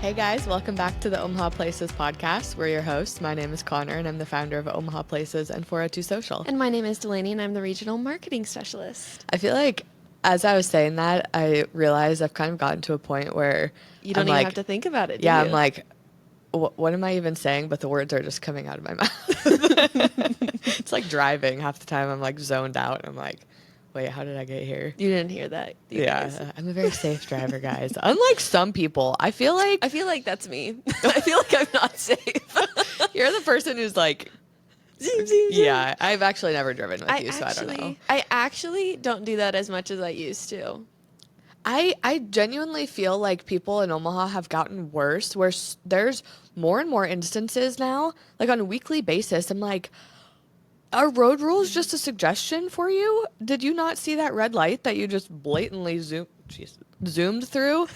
Hey guys, welcome back to the Omaha Places podcast. We're your hosts. My name is Connor and I'm the founder of Omaha Places and 402 Social. And my name is Delaney and I'm the regional marketing specialist. I feel like as I was saying that, I realized I've kind of gotten to a point where You don't even have to think about it, do yeah, you? I'm like, what am I even saying? But the words are just coming out of my mouth. It's like driving. Half the time I'm like zoned out. I'm like, wait, how did I get here? You didn't hear that, you guys. I'm a very safe driver, guys. Unlike some people, I feel like that's me. I feel like I'm not safe. you're the person who's like, Zoom, zoom, zoom. yeah, I've actually never driven with you, so I don't know. I actually don't do that as much as I used to. I genuinely feel like people in Omaha have gotten worse, where there's more and more instances now, like on a weekly basis. I'm like, are road rules just a suggestion for you? Did you not see that red light that you just blatantly zoomed through?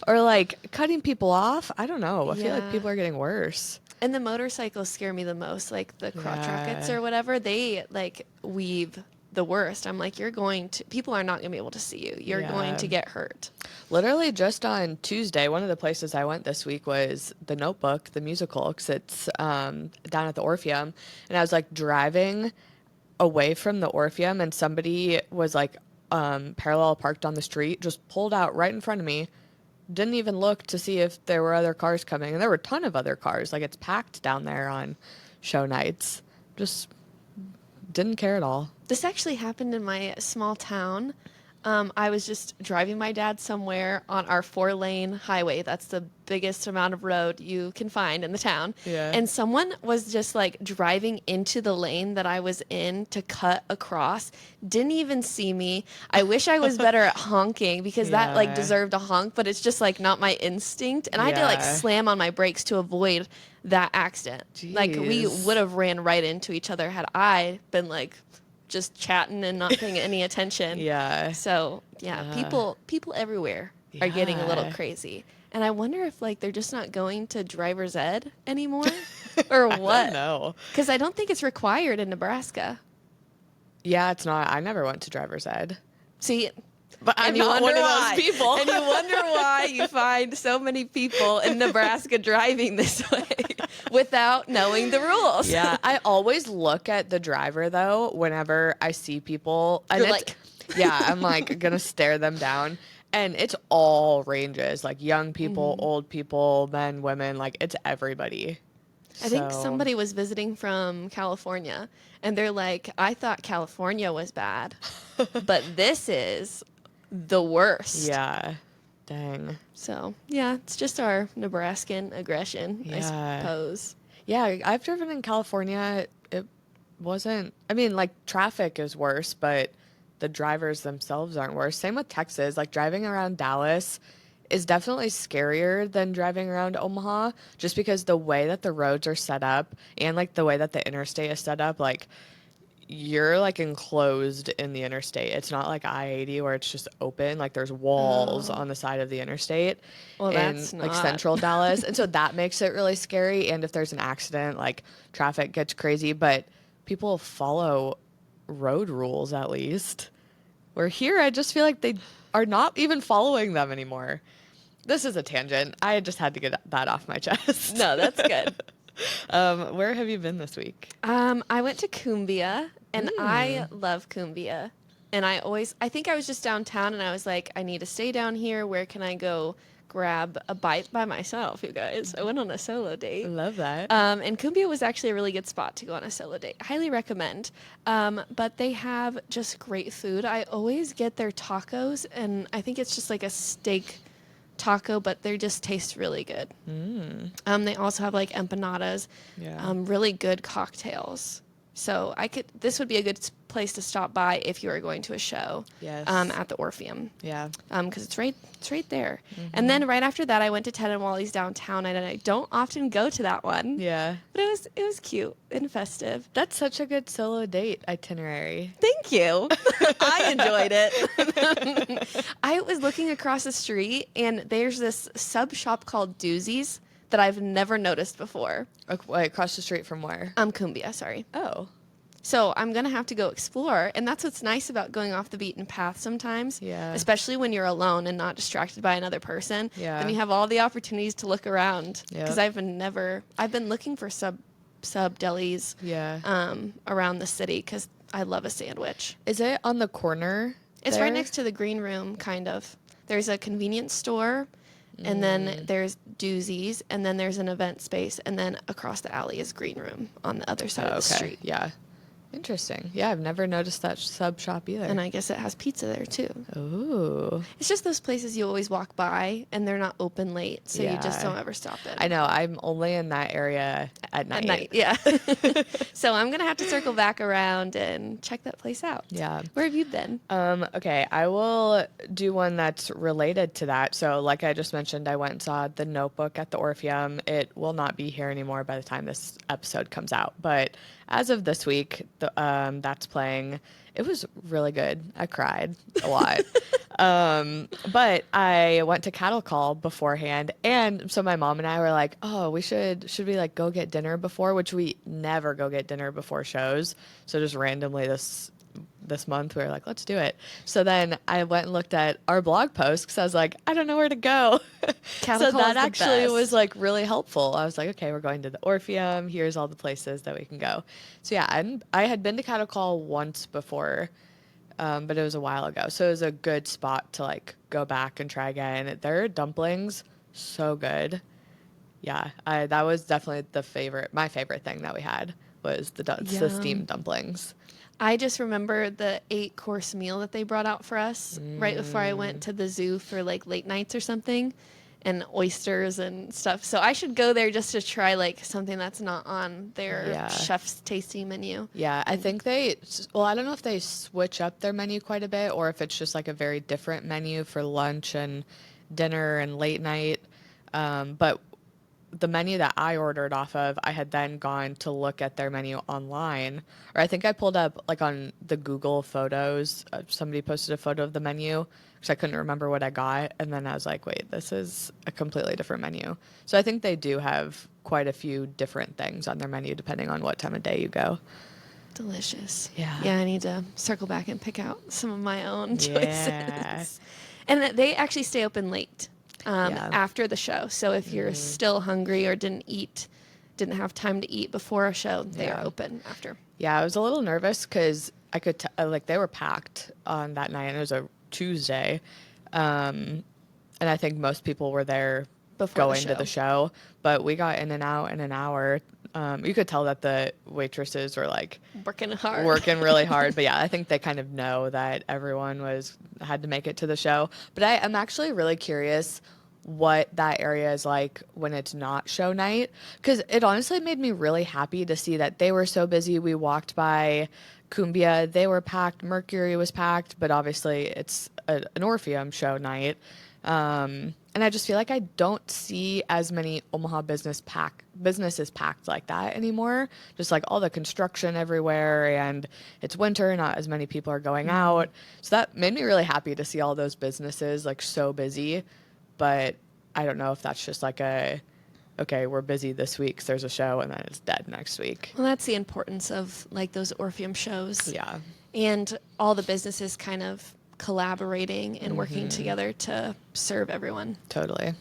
Or like cutting people off? I don't know. I feel like Yeah. people are getting worse. And the motorcycles scare me the most, like the crotch rockets or whatever. They like weave the worst. I'm like, people are not going to be able to see you. You're going to get hurt. Literally just on Tuesday, one of the places I went this week was The Notebook, the musical, because it's down at the Orpheum. And I was like driving away from the Orpheum and somebody was like parallel parked on the street, just pulled out right in front of me. Didn't even look to see if there were other cars coming. And there were a ton of other cars. Like it's packed down there on show nights. Just didn't care at all. This actually happened in my small town. I was just driving my dad somewhere on our 4-lane highway. That's the biggest amount of road you can find in the town. Yeah. And someone was just like driving into the lane that I was in to cut across. Didn't even see me. I wish I was better at honking because that like deserved a honk, but it's just like not my instinct. And I had to like slam on my brakes to avoid that accident. Like we Jeez. would have ran right into each other had I been like just chatting and not paying any attention. Yeah. So people everywhere are getting a little crazy. And I wonder if like they're just not going to driver's ed anymore or what? No. Because I don't think it's required in Nebraska. Yeah, it's not. I never went to driver's ed. See, But I'm not one of those people. And you wonder why you find so many people in Nebraska driving this way without knowing the rules. Yeah, I always look at the driver though whenever I see people. And You're it's, I'm like gonna stare them down. And it's all ranges, like young people, old people, men, women, like it's everybody. I think somebody was visiting from California and they're like, I thought California was bad, but this is the worst. Yeah. Dang. So, yeah, it's just our Nebraskan aggression, I Yeah. suppose. Yeah, I've driven in California. It wasn't, I mean, like traffic is worse, but the drivers themselves aren't worse. Same with Texas. Like driving around Dallas is definitely scarier than driving around Omaha just because the way that the roads are set up and like the way that the interstate is set up, like you're like enclosed in the interstate. It's not like I-80 where it's just open. Like there's walls on the side of the interstate Well, in that's like not. central Dallas. And so that makes it really scary. And if there's an accident, like traffic gets crazy, but people follow road rules at least. Where here, I just feel like they are not even following them anymore. This is a tangent. I just had to get that off my chest. No, that's good. Where have you been this week? I went to Cumbia, and I love Cumbia. And I think I was just downtown, and I was like, I need to stay down here. Where can I go grab a bite by myself, you guys? I went on a solo date. Love that. And Cumbia was actually a really good spot to go on a solo date. Highly recommend. But they have just great food. I always get their tacos, and I think it's just like a steak taco, but they just taste really good. They also have like empanadas, really good cocktails. So this would be a good place to stop by if you are going to a show. Yes. At the Orpheum. Yeah. Because it's right there. And then right after that, I went to Ted and Wally's downtown, and I don't often go to that one. Yeah. But it was cute and festive. That's such a good solo date itinerary. Thank you. I enjoyed it. I was looking across the street, and there's this sub shop called Doozies that I've never noticed before. Wait, across the street from where? Cumbia, sorry. Oh. So I'm going to have to go explore. And that's what's nice about going off the beaten path sometimes, Yeah. especially when you're alone and not distracted by another person. Yeah. Then you have all the opportunities to look around. Because Yep. I've been looking for sub delis Yeah. around the city because I love a sandwich. Is it on the corner It's right there? next to the green room, kind of. There's a convenience store, and then there's Doozies, and then there's an event space, and then across the alley is green room on the other side Oh, of the okay. street. Yeah. Interesting. Yeah, I've never noticed that sub shop either. And I guess it has pizza there too. Ooh. It's just those places you always walk by, and they're not open late, so you just Yeah. don't ever stop in. I know. I'm only in that area at night. At night, yeah. So I'm gonna have to circle back around and check that place out. Yeah. Where have you been? Okay, I will do one that's related to that. So, like I just mentioned, I went and saw The Notebook at the Orpheum. It will not be here anymore by the time this episode comes out. But as of this week, that's playing. It was really good. I cried a lot. But I went to cattle call beforehand, and so my mom and I were like, "Oh, should we like go get dinner before?" Which we never go get dinner before shows. So just randomly this month we were like, let's do it. So then I went and looked at our blog post because I was like, I don't know where to go. Cattle So call that is the actually best. was like really helpful. I was like, okay, we're going to the Orpheum. Here's all the places that we can go. So yeah, I had been to cattle call once before, but it was a while ago. So it was a good spot to like go back and try again. Their dumplings, so good. Yeah, that was definitely my favorite thing that we had was the Yum. steamed dumplings. I just remember the 8-course meal that they brought out for us right before I went Mm. to the zoo for like late nights or something, and oysters and stuff. So I should go there just to try like something that's not on their Yeah. chef's tasting menu. Yeah, I think well, I don't know if they switch up their menu quite a bit or if it's just like a very different menu for lunch and dinner and late night. But the menu that I ordered off of, I had then gone to look at their menu online, or I think I pulled up like on the Google Photos. Somebody posted a photo of the menu because I couldn't remember what I got, and then I was like, wait, this is a completely different menu. So I think they do have quite a few different things on their menu depending on what time of day you go. Delicious. Yeah. Yeah, I need to circle back and pick out some of my own Yeah. choices. And they actually stay open late Yeah. after the show. So if you're still hungry or didn't have time to eat before a show, they Yeah. are open after. Yeah, I was a little nervous because I could like they were packed on that night, and it was a Tuesday, and I think most people were there Before the going to the show. But we got in and out in an hour. You could tell that the waitresses were like Working hard. working really hard. But yeah, I think they kind of know that everyone had to make it to the show. But I am actually really curious what that area is like when it's not show night, because it honestly made me really happy to see that they were so busy. We walked by Cumbia, they were packed, Mercury was packed, but obviously it's an Orpheum show night. And I just feel like I don't see as many Omaha businesses packed like that anymore. Just like all the construction everywhere, and it's winter, not as many people are going out. So that made me really happy to see all those businesses like so busy. But I don't know if that's just like okay, we're busy this week 'cause there's a show, and then it's dead next week. Well, that's the importance of like those Orpheum shows. Yeah. And all the businesses kind of collaborating and working together to serve everyone. Totally.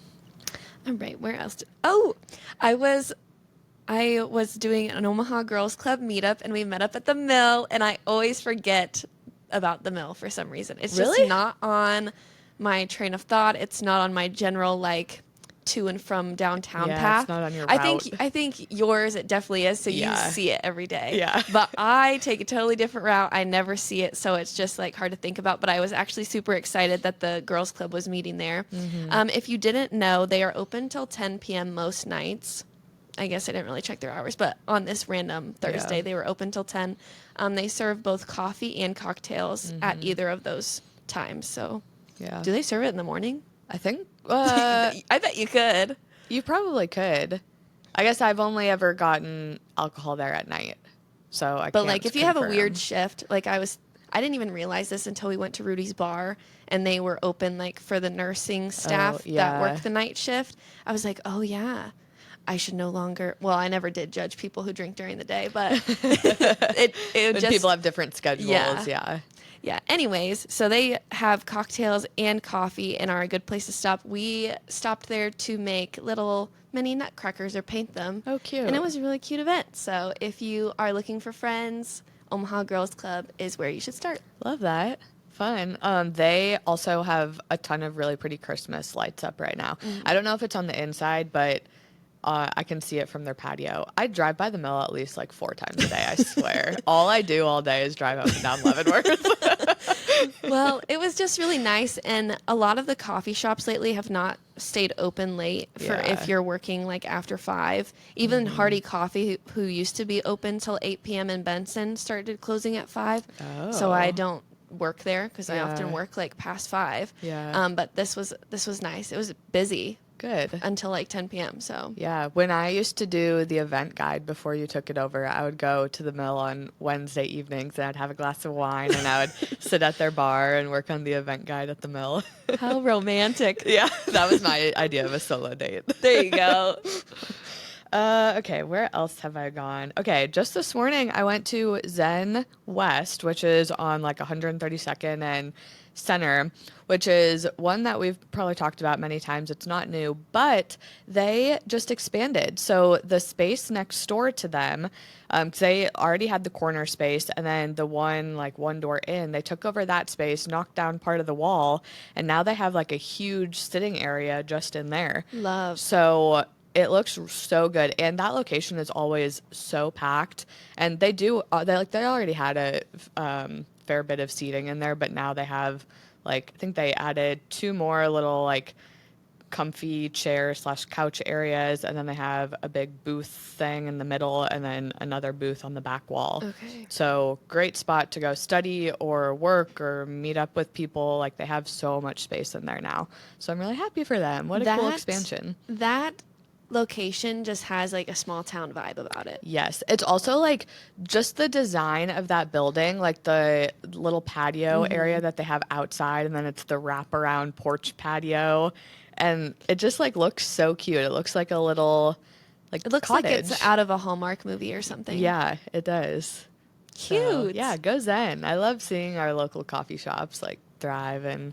All right, where else? I was doing an Omaha Girls Club meetup, and we met up at the mill, and I always forget about the mill for some reason. It's Really? just not on my train of thought. It's not on my general like to and from downtown Yeah, path. it's not on your I route. think yours it definitely is, so Yeah. you see it every day. Yeah. But I take a totally different route. I never see it, so it's just like hard to think about. But I was actually super excited that the girls club was meeting there. If you didn't know, they are open till 10 p.m. most nights. I guess I didn't really check their hours, but on this random Thursday, Yeah. they were open till 10. They serve both coffee and cocktails at either of those times. So, Yeah. do they serve it in the morning? I think I bet you could. you probably could. I guess I've only ever gotten alcohol there at night. So I But can't like if you have a confirm. weird shift, like I didn't even realize this until we went to Rudy's bar and they were open like for the nursing staff that yeah. work the night shift. I was like, "Oh yeah." I should no longer. Well, I never did judge people who drink during the day, but it When just people have different schedules, yeah. yeah. Yeah. Anyways, so they have cocktails and coffee and are a good place to stop. We stopped there to make little mini nutcrackers or paint them. Oh, And it cute. was a really cute event. So if you are looking for friends, Omaha Girls Club is where you should start. Love that. Fun. They also have a ton of really pretty Christmas lights up right now. I don't know if it's on the inside, but I can see it from their patio. I drive by the mill at least like 4 times a day, I swear. All I do all day is drive up and down Leavenworth. Well, it was just really nice. And a lot of the coffee shops lately have not stayed open late for Yeah. if you're working like after 5. Even Hardy Coffee, who used to be open till 8 p.m. in Benson, started closing at 5. So I Oh. don't work there because I often Yeah. work like past 5. Yeah. But this was nice. It was busy Good. until like 10 p.m. So Yeah, when I used to do the event guide before you took it over, I would go to the mill on Wednesday evenings and I'd have a glass of wine and I would sit at their bar and work on the event guide at the mill. how romantic. Yeah, that was my idea of a solo date. There you go. Okay, where else have I gone? Okay, just this morning I went to Zen West, which is on like 132nd and Center, which is one that we've probably talked about many times. It's not new, but they just expanded. So the space next door to them, 'cause they already had the corner space, and then the one door in, they took over that space, knocked down part of the wall, and now they have like a huge sitting area just in there. Love. So it looks so good, and that location is always so packed. And they already had a fair bit of seating in there, but now they have like I think they added 2 more little like comfy chair slash couch areas, and then they have a big booth thing in the middle, and then another booth on the back wall. Okay. So great spot to go study or work or meet up with people. Like they have so much space in there now, so I'm really happy for them. What a cool expansion. That location just has like a small town vibe about it. Yes. It's also like just the design of that building, like the little patio area that they have outside, and then it's the wraparound porch patio. And it just like looks so cute. It looks like a little like It looks cottage. like it's out of a Hallmark movie or something. Yeah, it does. Cute. So, yeah, go Zen. I love seeing our local coffee shops like thrive and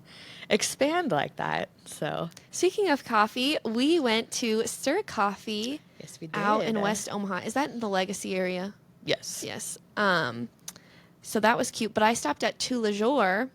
expand like that. So Speaking of coffee, we went to Stir Coffee yes, we did. out in West Omaha. Is that in the Legacy area? Yes. Yes. So that was cute. But I stopped at Two Le Jour,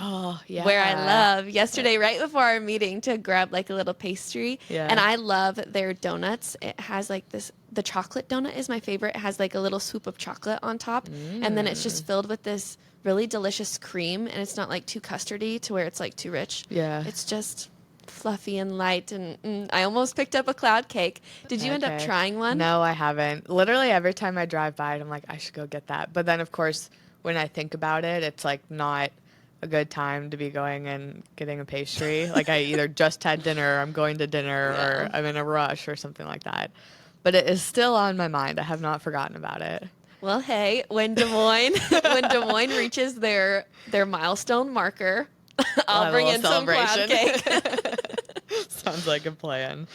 Oh, yeah. where I love yesterday, right before our meeting, to grab like a little pastry. Yeah. And I love their donuts. It has like the chocolate donut is my favorite. It has like a little swoop of chocolate on top. And then it's just filled with this really delicious cream. And it's not like too custardy to where it's like too rich. Yeah. It's just fluffy and light. And I almost picked up a cloud cake. Did you end up Okay. trying one? No, I haven't. Literally every time I drive by it, I'm like, I should go get that. But then, of course, when I think about it, it's like not a good time to be going and getting a pastry. Like I either just had dinner, or I'm going to dinner, Yeah. or I'm in a rush or something like that. But it is still on my mind. I have not forgotten about it. Well, hey, when Des Moines reaches their milestone marker, I'll have a bring little in some cloud celebration. cake. Sounds like a plan.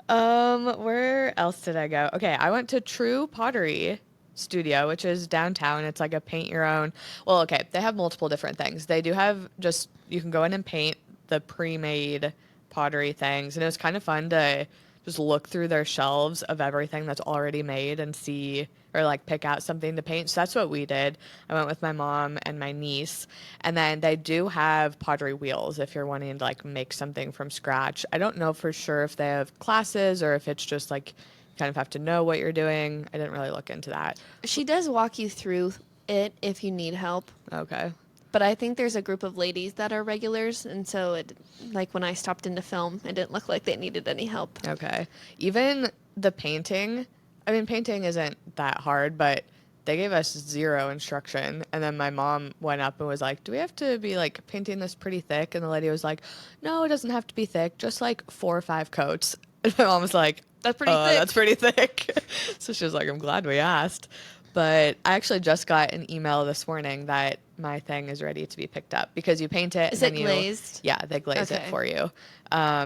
Where else did I go? Okay, I went to True Pottery Studio, which is downtown. It's like a paint your own. Well, okay, they have multiple different things. They do have just you can go in and paint the pre-made pottery things, and it was kind of fun to just look through their shelves of everything that's already made and see or like pick out something to paint. So that's what we did. I went with my mom and my niece, and then they do have pottery wheels if you're wanting to like make something from scratch. I don't know for sure if they have classes or if it's just like you kind of have to know what you're doing. I didn't really look into that. She does walk you through it if you need help. Okay. But I think there's a group of ladies that are regulars, and so it, like when I stopped in to film, it didn't look like they needed any help. Okay. Even the painting, I mean, painting isn't that hard, but they gave us zero instruction. And then my mom went up and was like, do we have to be like painting this pretty thick? And the lady was like, no, it doesn't have to be thick, just like 4 or 5 coats. And my mom was like, That's pretty thick. That's pretty thick. So she was like, I'm glad we asked. But I actually just got an email this morning that my thing is ready to be picked up because you paint it. Is and it then glazed? Yeah, they glaze it Okay. for you.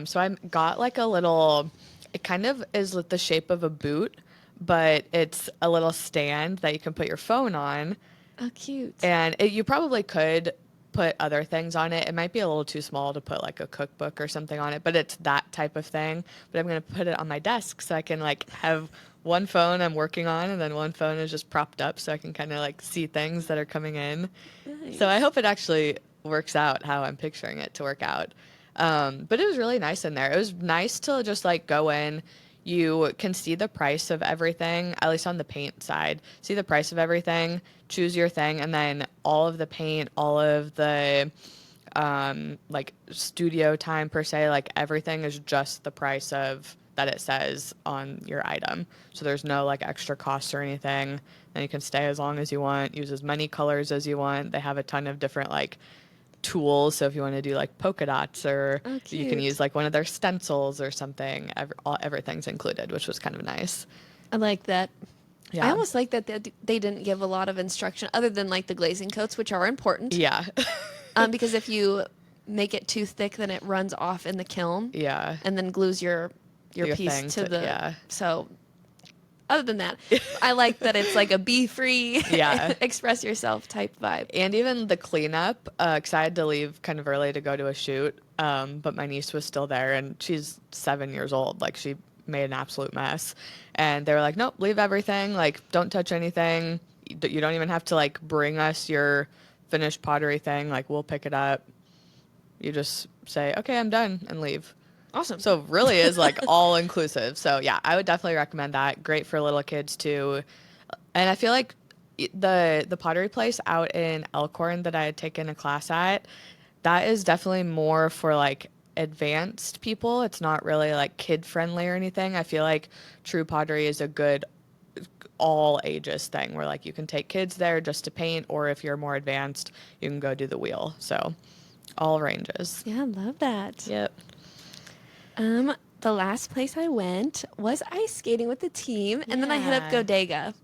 So I got like a little, It kind of is the shape of a boot, but it's a little stand that you can put your phone on. Oh, cute. And you probably could put other things on it. It might be a little too small to put like a cookbook or something on it, but it's that type of thing. But I'm going to put it on my desk so I can like have one phone I'm working on and then one phone is just propped up so I can kind of like see things that are coming in. So I Nice. hope it actually works out how I'm picturing it to work out. But it was really nice in there. It was nice to just like go in. You can see the price of everything, at least on the paint side. See the price of everything, choose your thing, and then all of the paint, all of the like studio time per se, like everything is just the price of that it says on your item. So there's no like extra costs or anything. And you can stay as long as you want, use as many colors as you want. They have a ton of different like tools. So if you want to do like polka dots or Oh, you can cute. use like one of their stencils or something, everything's included, which was kind of nice. I like that. I Yeah. almost like that they didn't give a lot of instruction other than like the glazing coats, which are important. Yeah. Because if you make it too thick, then it runs off in the kiln Yeah. and then glues your Your piece thing to to, the. yeah. So other than that, I like that it's like a be free, Yeah. express yourself type vibe. And even the cleanup, because I had to leave kind of early to go to a shoot, but my niece was still there, and she's 7 years old. Like, she made an absolute mess. And they were like, nope, leave everything. Like, don't touch anything. You don't even have to, like, bring us your finished pottery thing. Like, we'll pick it up. You just say, okay, I'm done, and leave. Awesome. So, it really is, like, all inclusive. So, yeah, I would definitely recommend that. Great for little kids, too. And I feel like the pottery place out in Elkhorn that I had taken a class at, that is definitely more for like advanced people. It's not really like kid friendly or anything. I feel like True Pottery is a good all ages thing where like you can take kids there just to paint, or if you're more advanced, you can go do the wheel. So all ranges. Yeah, I love that. Yep. The last place I went was ice skating with the team, and then I hit up Yeah. Godega.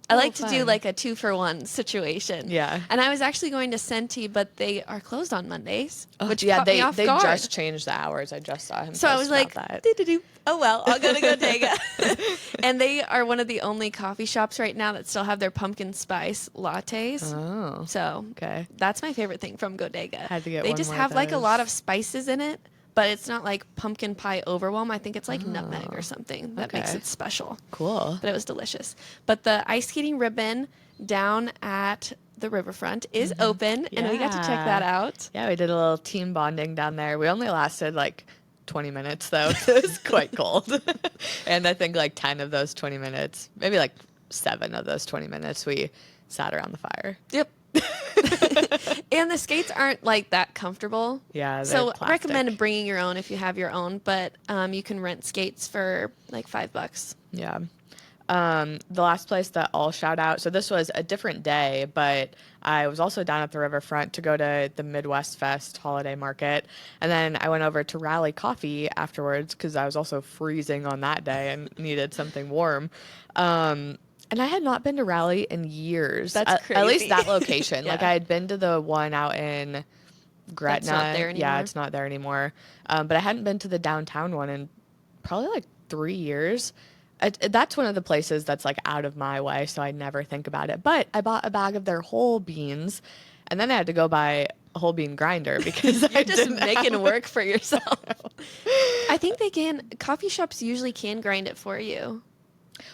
I Oh, like to do fun. like a 2-for-1 situation. Yeah. And I was actually going to Senti, but they are closed on Mondays, Oh, which yeah, caught me they off they guard. just changed the hours. I just saw him So I post was about like, that. doo-doo-doo. Oh well, I'll go to Godega. And they are one of the only coffee shops right now that still have their pumpkin spice lattes. Oh, So okay. that's my favorite thing from Godega. Had to get They one just more of have like a lot those. of spices in it, but it's not like pumpkin pie overwhelm. I think it's like nutmeg or Oh, something that makes okay. it special. Cool. But it was delicious. But the ice skating ribbon down at the riverfront is open, and we got to check that Yeah. out. Yeah, we did a little team bonding down there. We only lasted like 20 minutes though. It was quite cold. And I think like 10 of those 20 minutes, maybe like 7 of those 20 minutes, we sat around the fire. Yep. And the skates aren't like that comfortable. Yeah, they're So recommend plastic. bringing your own if you have your own, but you can rent skates for like $5. Yeah. The last place that I'll shout out, so this was a different day, but I was also down at the riverfront to go to the Midwest Fest holiday market. And then I went over to Rally Coffee afterwards because I was also freezing on that day and needed something warm. And I had not been to Rally in years, That's at least crazy. that location. Like Yeah. I had been to the one out in That's not Gretna. there Yeah, anymore. it's not there anymore. But I hadn't been to the downtown one in probably like 3 years. That's one of the places that's like out of my way, so I never think about it. But I bought a bag of their whole beans, and then I had to go buy a whole bean grinder because I You're just didn't making have. work for yourself. I think coffee shops usually can grind it for you.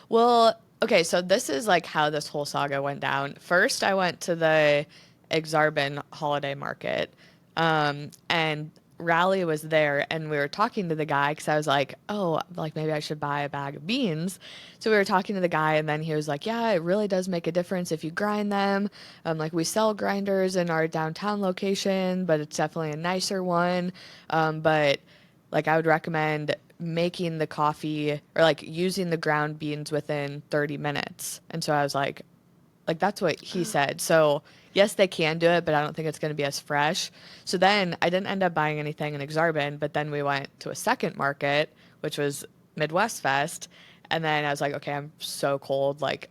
Well, okay, so this is like how this whole saga went down. First, I went to the Exarban holiday market, and Rally was there, and we were talking to the guy because I was like, oh, like maybe I should buy a bag of beans. So we were talking to the guy, and then he was like, yeah, it really does make a difference if you grind them. Like we sell grinders in our downtown location, but it's definitely a nicer one. But like I would recommend making the coffee or like using the ground beans within 30 minutes. And so I was like that's what he said. So yes, they can do it, but I don't think it's going to be as fresh. So then I didn't end up buying anything in Exarban, but then we went to a second market, which was Midwest Fest. And then I was like, okay, I'm so cold. Like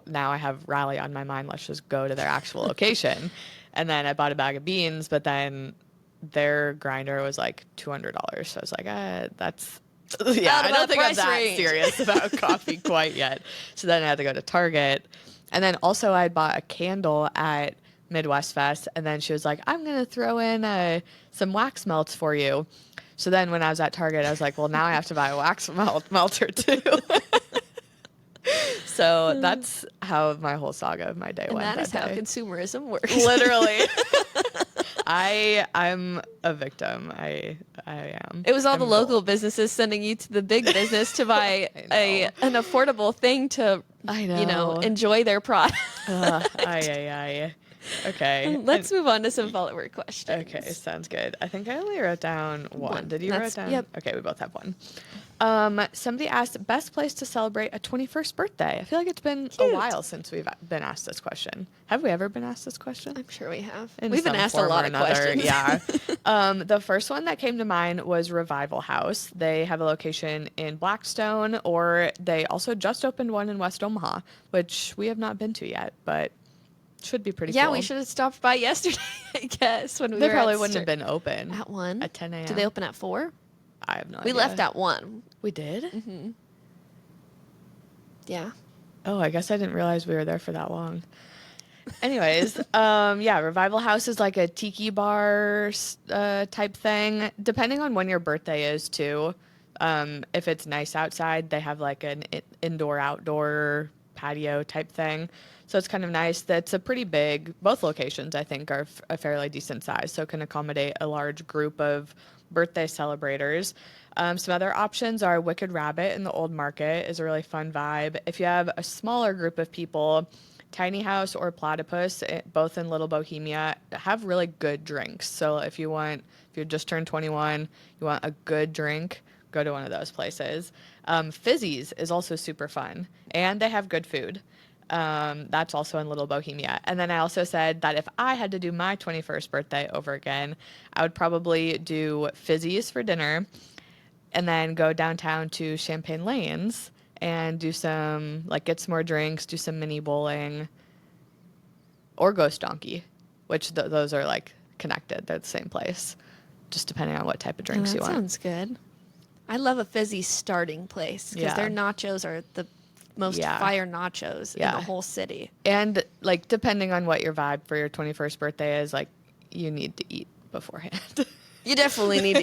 now I have Rally on my mind. Let's just go to their actual location. And then I bought a bag of beans, but then their grinder was like $200. So I was like, that's Yeah, Out I of our don't think I'm price that range. serious about coffee quite yet. So then I had to go to Target. And then also I bought a candle at Midwest Fest. And then she was like, I'm going to throw in some wax melts for you. So then when I was at Target, I was like, well, now I have to buy a wax melter too. So that's how my whole saga of my day And went that that is how day. consumerism works. Literally. I'm a victim. I am. It was all the I'm local gold. businesses sending you to the big business to buy I a know. an affordable thing to, I know. enjoy their product. Ay. Okay. Let's move on to some follower Okay, questions. sounds good. I think I only wrote down one. One. Did you write That's down? yep. Okay, we both have one. Somebody asked best place to celebrate a 21st birthday. I feel like it's been a Cute. while since we've been asked this question. Have we ever been asked this question? I'm sure we have. In We've been some asked a form or lot of another. questions. Yeah. The first one that came to mind was Revival House. They have a location in Blackstone, or they also just opened one in West Omaha, which we have not been to yet, but should be pretty Yeah, cool. we should have stopped by yesterday, I guess, when we They were probably wouldn't have been open at 1. at 10 a.m. Did they open at 4? I have no We idea. left at 1. We did? Mm-hmm. Yeah. Oh, I guess I didn't realize we were there for that long. Anyways, yeah, Revival House is like a tiki bar type thing, depending on when your birthday is too. If it's nice outside, they have like an indoor-outdoor patio type thing. So it's kind of nice. That's a pretty big, both locations I think are a fairly decent size, so it can accommodate a large group of birthday celebrators. Some other options are Wicked Rabbit in the Old Market is a really fun vibe. If you have a smaller group of people, Tiny House or Platypus, both in Little Bohemia, have really good drinks. So if you just turned 21, you want a good drink, go to one of those places. Fizzy's is also super fun, and they have good food. That's also in Little Bohemia. And then I also said that if I had to do my 21st birthday over again, I would probably do Fizzy's for dinner and then go downtown to Champagne Lanes and do some, like, get some more drinks, do some mini bowling, or Ghost Donkey, which those are, like, connected. They're the same place, just depending on what type of Oh, drinks you that want. sounds good. I love a Fizzy starting place because Yeah. their nachos are the most Yeah. fire nachos in Yeah. the whole city. And, like, depending on what your vibe for your 21st birthday is, like, you need to eat beforehand. You definitely need to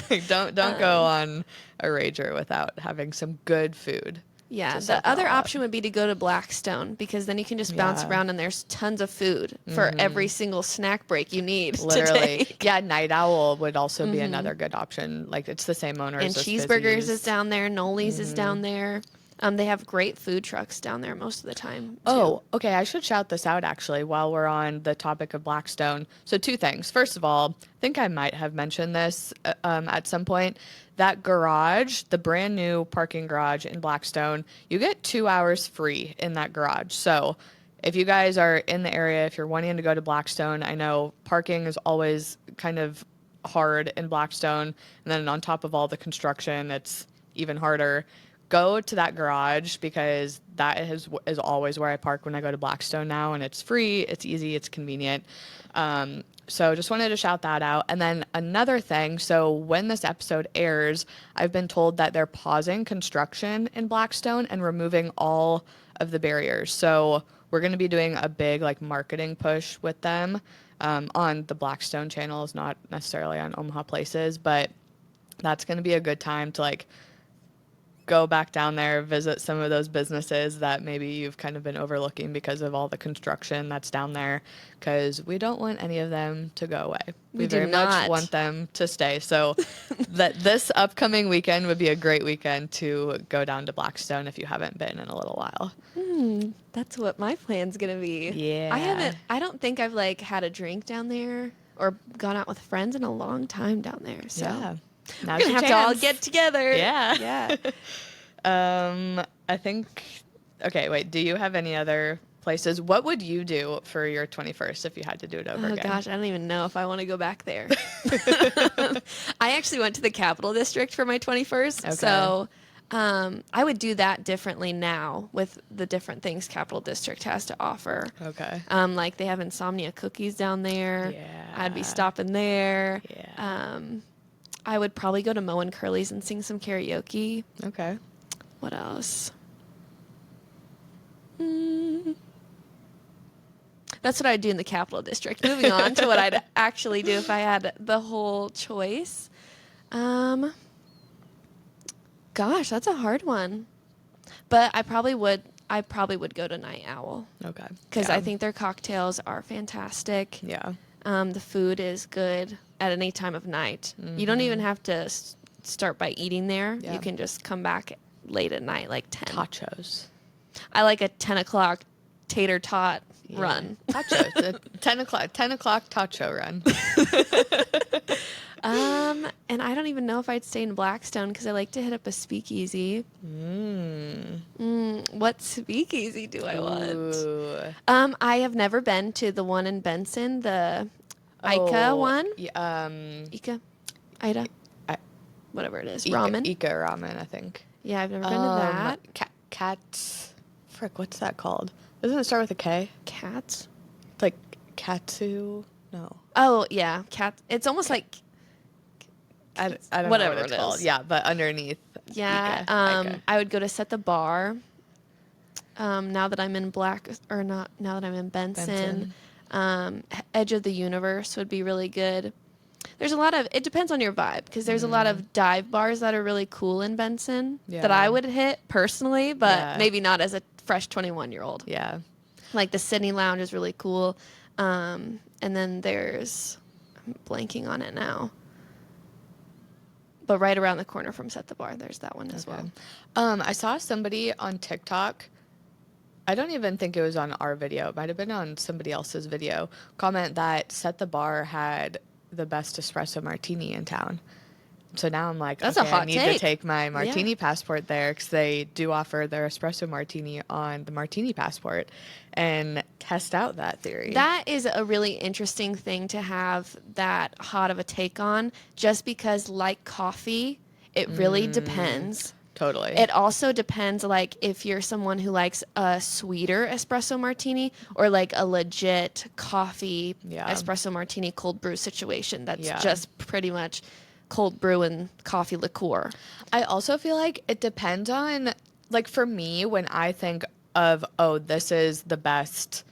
eat. Don't go on a rager without having some good food. Yeah, to soak the it other all up. option would be to go to Blackstone because then you can just bounce Yeah. around and there's tons of food for every single snack break you need to Literally. take. Yeah, Night Owl would also be another good option. Like, it's the same owners And as Cheeseburgers Fizzy's. is down there, Noli's is down there. They have great food trucks down there most of the time. Too. Oh, okay. I should shout this out actually while we're on the topic of Blackstone. So, two things. First of all, I think I might have mentioned this at some point. That garage, the brand new parking garage in Blackstone, you get 2 hours free in that garage. So, if you guys are in the area, if you're wanting to go to Blackstone, I know parking is always kind of hard in Blackstone. And then on top of all the construction, it's even harder. Go to that garage because that is always where I park when I go to Blackstone now, and it's free, it's easy, it's convenient. So just wanted to shout that out. And then another thing, so when this episode airs, I've been told that they're pausing construction in Blackstone and removing all of the barriers. So we're going to be doing a big like marketing push with them on the Blackstone channels, not necessarily on Omaha Places, but that's going to be a good time to like go back down there, visit some of those businesses that maybe you've kind of been overlooking because of all the construction that's down there, because we don't want any of them to go away. We do very much not. want them to stay. So that this upcoming weekend would be a great weekend to go down to Blackstone if you haven't been in a little while. That's what my plan's gonna be. Yeah. I don't think I've like had a drink down there or gone out with friends in a long time down there. So Yeah. we're Now's gonna your have to all chance. get together. Yeah. Yeah. I think, okay, wait, do you have any other places? What would you do for your 21st if you had to do it over Oh again? gosh, I don't even know if I want to go back there. I actually went to the Capital District for my 21st. Okay. So I would do that differently now with the different things Capital District has to offer. Okay. Like they have insomnia cookies down there. Yeah. I'd be stopping there. Yeah. I would probably go to Moe and Curly's and sing some karaoke. Okay. What else? Mm. That's what I'd do in the Capital District. Moving on to what I'd actually do if I had the whole choice. Gosh, that's a hard one. But I probably would go to Night Owl. Okay. Because Yeah. I think their cocktails are fantastic. Yeah. The food is good at any time of night. You don't even have to start by eating there. Yeah. You can just come back late at night, like 10. Tachos. I like a 10 o'clock tater tot run. Tachos. 10 o'clock tacho run. And I don't even know if I'd stay in Blackstone because I like to hit up a speakeasy. What speakeasy do I want? Ooh. I have never been to the one in Benson, the Ica one. Yeah, Ica? Ida? I- Whatever it is. Ika, Ramen. Ika ramen, I think. Yeah, I've never been to that. Cat. Frick, what's that called? Doesn't it start with a K? Cats? It's like katsu. No. Oh, yeah. Cat. It's almost like... I don't know Whatever what it's it called. is. Yeah, but underneath. Yeah. Ika. I would go to Set the Bar. Now that I'm in now that I'm in Benson. Edge of the Universe would be really good. There's a lot of, it depends on your vibe, because there's a lot of dive bars that are really cool in Benson that I would hit personally, but maybe not as a fresh 21-year-old. Yeah. Like the Sydney Lounge is really cool. And then there's, I'm blanking on it now. But right around the corner from Set the Bar, there's that one as well. I saw somebody on TikTok, I don't even think it was on our video, it might have been on somebody else's video, comment that Set the Bar had the best espresso martini in town. So now I'm like, That's okay, a hot I need take. to take my martini passport there because they do offer their espresso martini on the martini passport and test out that theory. That is a really interesting thing to have that hot of a take on, just because, like coffee, it really depends. Totally. It also depends, like, if you're someone who likes a sweeter espresso martini or, like, a legit coffee espresso martini cold brew situation that's just pretty much cold brew and coffee liqueur. I also feel like it depends on, like, for me, when I think of, oh, this is the best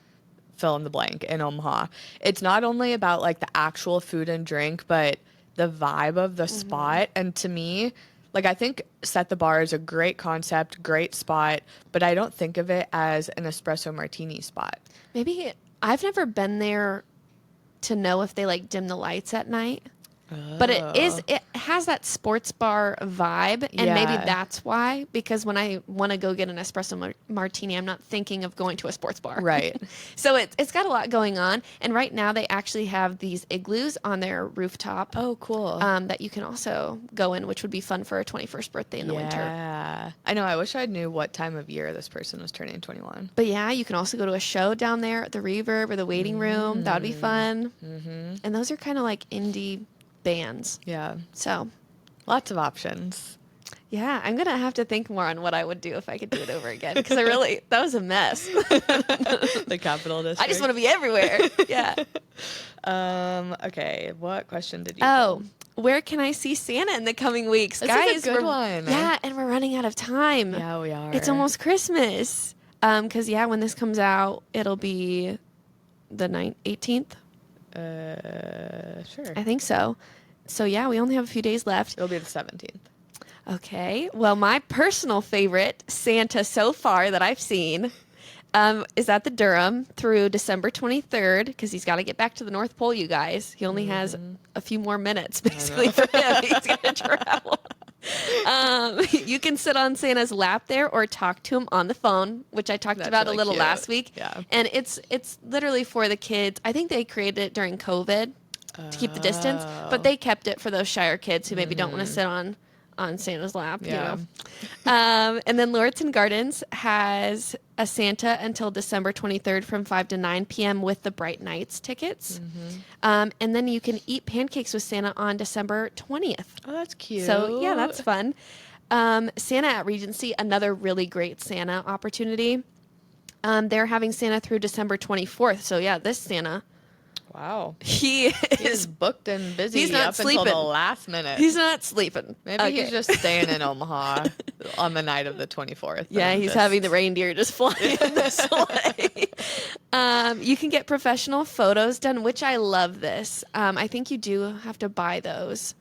fill in the blank in Omaha, it's not only about, like, the actual food and drink, but the vibe of the spot. And to me, like, I think Set the Bar is a great concept, great spot, but I don't think of it as an espresso martini spot. Maybe I've never been there to know if they, like, dim the lights at night. But it has that sports bar vibe, and maybe that's why, because when I want to go get an espresso martini, I'm not thinking of going to a sports bar. Right. So it's got a lot going on, and right now they actually have these igloos on their rooftop. Oh, cool. That you can also go in, which would be fun for a 21st birthday in the winter. Yeah. I know. I wish I knew what time of year this person was turning 21. But yeah, you can also go to a show down there at the Reverb or the Waiting Room. That would be fun. And those are kind of like indie bands. Yeah. So Lots of options. yeah, I'm going to have to think more on what I would do if I could do it over again, because that was a mess. The Capital District. I just want to be everywhere. Yeah. Okay. What question did you Where can I see Santa in the coming weeks? This Guys, is a good one. Yeah, and we're running out of time. Yeah, we are. It's almost Christmas. Because when this comes out, it'll be the 18th. Sure. I think so. So yeah, we only have a few days left. It'll be the 17th. Okay. Well, my personal favorite Santa so far that I've seen is at the Durham through December 23rd, because he's got to get back to the North Pole, you guys. He only has a few more minutes, basically, for him. He's going to travel. You can sit on Santa's lap there or talk to him on the phone, which I talked about really a little cute. last week. Yeah. And it's literally for the kids. I think they created it during COVID to keep the distance, but they kept it for those Shire kids who maybe don't want to sit on Santa's lap, Yeah. you know. And then Lauritsen Gardens has a Santa until December 23rd from 5 to 9 p.m. with the Bright Nights tickets. And then you can eat pancakes with Santa on December 20th. Oh, that's cute. So, yeah, that's fun. Santa at Regency, another really great Santa opportunity. They're having Santa through December 24th. So, yeah, this Santa. Wow. He He's is booked and he's busy not up until the sleeping. last minute. He's not sleeping. Maybe Okay. he's just staying in Omaha on the night of the 24th. Yeah, he's having the reindeer just fly in the sleigh. You can get professional photos done, which I love this. I think you do have to buy those.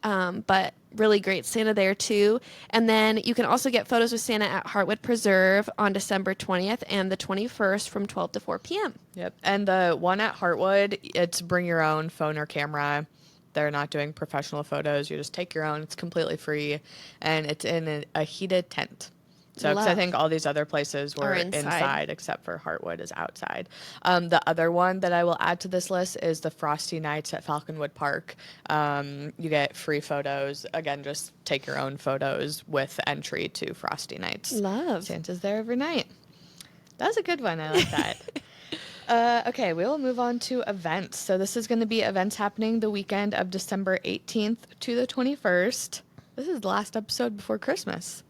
But really great Santa there too. And then you can also get photos with Santa at Heartwood Preserve on December 20th and the 21st from 12 to 4 p.m. Yep. And the one at Heartwood, it's bring your own phone or camera. They're not doing professional photos. You just take your own. It's completely free. And it's in a heated tent. So, because I think all these other places were inside, except for Heartwood is outside. The other one that I will add to this list is the Frosty Nights at Falconwood Park. You get free photos. Again, just take your own photos with entry to Frosty Nights. Love. Santa's there every night. That was a good one. I like that. Okay, we will move on to events. So this is going to be events happening the weekend of December 18th to the 21st. This is the last episode before Christmas.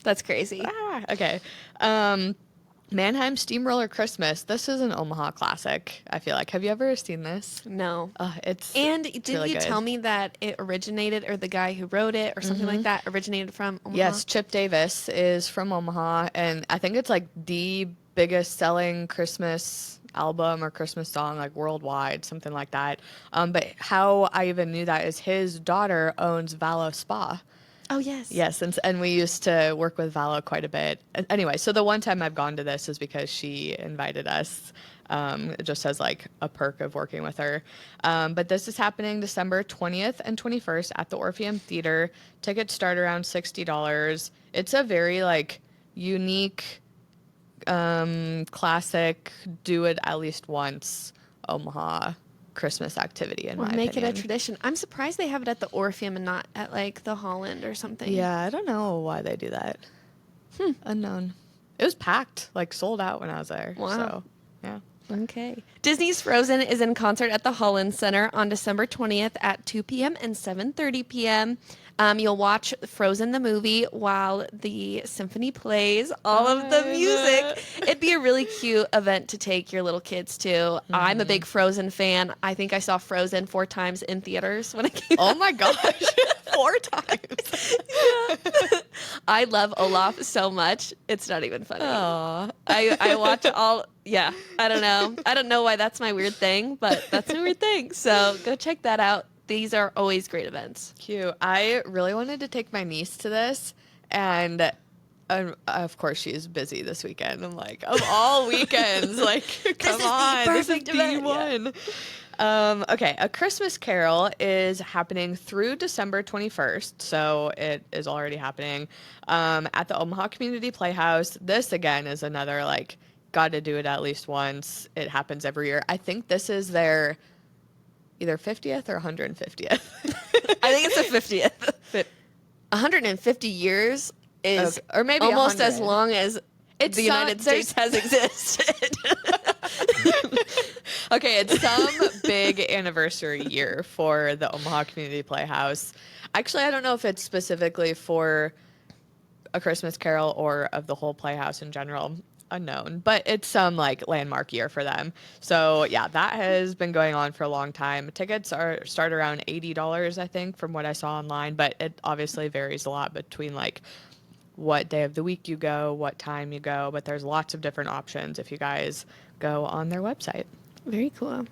That's crazy. Okay. Mannheim Steamroller Christmas. This is an Omaha classic, I feel like. Have you ever seen this? No. Didn't really you tell me that it originated, or the guy who wrote it, or something like that, originated from Omaha? Yes, Chip Davis is from Omaha, and I think it's like the biggest selling Christmas album or Christmas song, like worldwide, something like that. But how I even knew that is his daughter owns Valo Spa. Oh, yes. Yes, and we used to work with Valo quite a bit. Anyway, so the one time I've gone to this is because she invited us, just as like a perk of working with her. But this is happening December 20th and 21st at the Orpheum Theater. Tickets start around $60. It's a very like unique, classic, do it at least once Omaha Christmas activity in my opinion. Make it a tradition. I'm surprised they have it at the Orpheum and not at like the Holland or something. Yeah, I don't know why they do that. Unknown. It was packed, like sold out when I was there. Wow. So, yeah. Okay. Disney's Frozen is in concert at the Holland Center on December 20th at 2 p.m. and 7:30 p.m. You'll watch Frozen the movie while the symphony plays all of the music. It'd be a really cute event to take your little kids to. I'm a big Frozen fan. I think I saw Frozen 4 times in theaters when it came out. Oh my gosh. 4 times. Yeah. I love Olaf so much. It's not even funny. Aww. I watch all. Yeah. I don't know why that's my weird thing, but that's my weird thing. So go check that out. These are always great events. Cute. I really wanted to take my niece to this, and of course she's busy this weekend. I'm like, of all weekends, like, come on, this is D1. Yeah. Okay, A Christmas Carol is happening through December 21st, so it is already happening at the Omaha Community Playhouse. This, again, is another, like, got to do it at least once. It happens every year. I think this is their either 50th or 150th. I think it's the 50th. 150 years is or maybe almost 100. as long as the United States has existed. Okay, it's some big anniversary year for the Omaha Community Playhouse. Actually, I don't know if it's specifically for A Christmas Carol or of the whole Playhouse in general. Unknown, but it's some like landmark year for them. So yeah, that has been going on for a long time. Tickets start around $80, I think, from what I saw online, but it obviously varies a lot between like what day of the week you go, what time you go, but there's lots of different options if you guys go on their website. Very cool.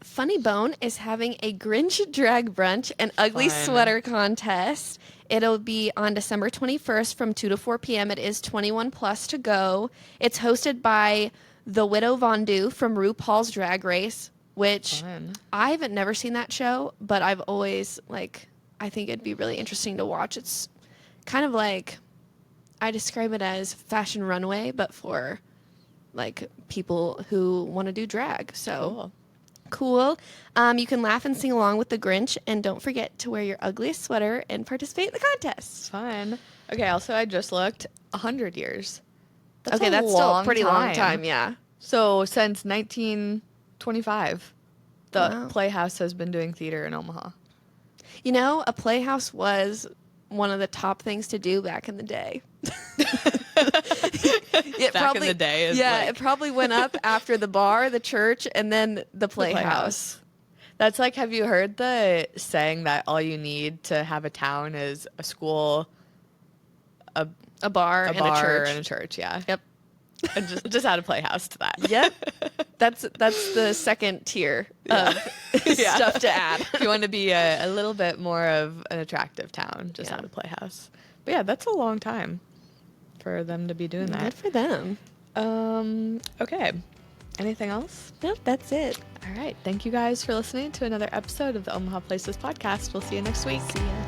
Funny Bone is having a Grinch drag brunch and ugly sweater contest. It'll be on December 21st from 2 to 4 p.m. It is 21 plus to go. It's hosted by the Widow Von Du from RuPaul's Drag Race, which I've never seen that show, but I've always, like, I think it'd be really interesting to watch. It's kind of like, I describe it as Fashion Runway, but for, like, people who want to do drag. So cool. You can laugh and sing along with the Grinch, and don't forget to wear your ugliest sweater and participate in the contest. Fun. Okay, also I just looked, 100 years. That's still a pretty long time, yeah. So since 1925, the Playhouse has been doing theater in Omaha. You know, a playhouse was one of the top things to do back in the day. It Back in the day, it's yeah, like it probably went up after the bar, the church, and then the the playhouse. That's like, have you heard the saying that all you need to have a town is a school, a A bar a and a bar, church. and a church? Yeah, Yep. and just add a playhouse to that. Yep. That's the second tier of Yeah. stuff to add. If you want to be a little bit more of an attractive town, just Yeah. add a playhouse. But yeah, that's a long time for them to be doing Good that. for them. Okay. Anything else? Nope, that's it. All right. Thank you guys for listening to another episode of the Omaha Places podcast. We'll see you next week. See ya.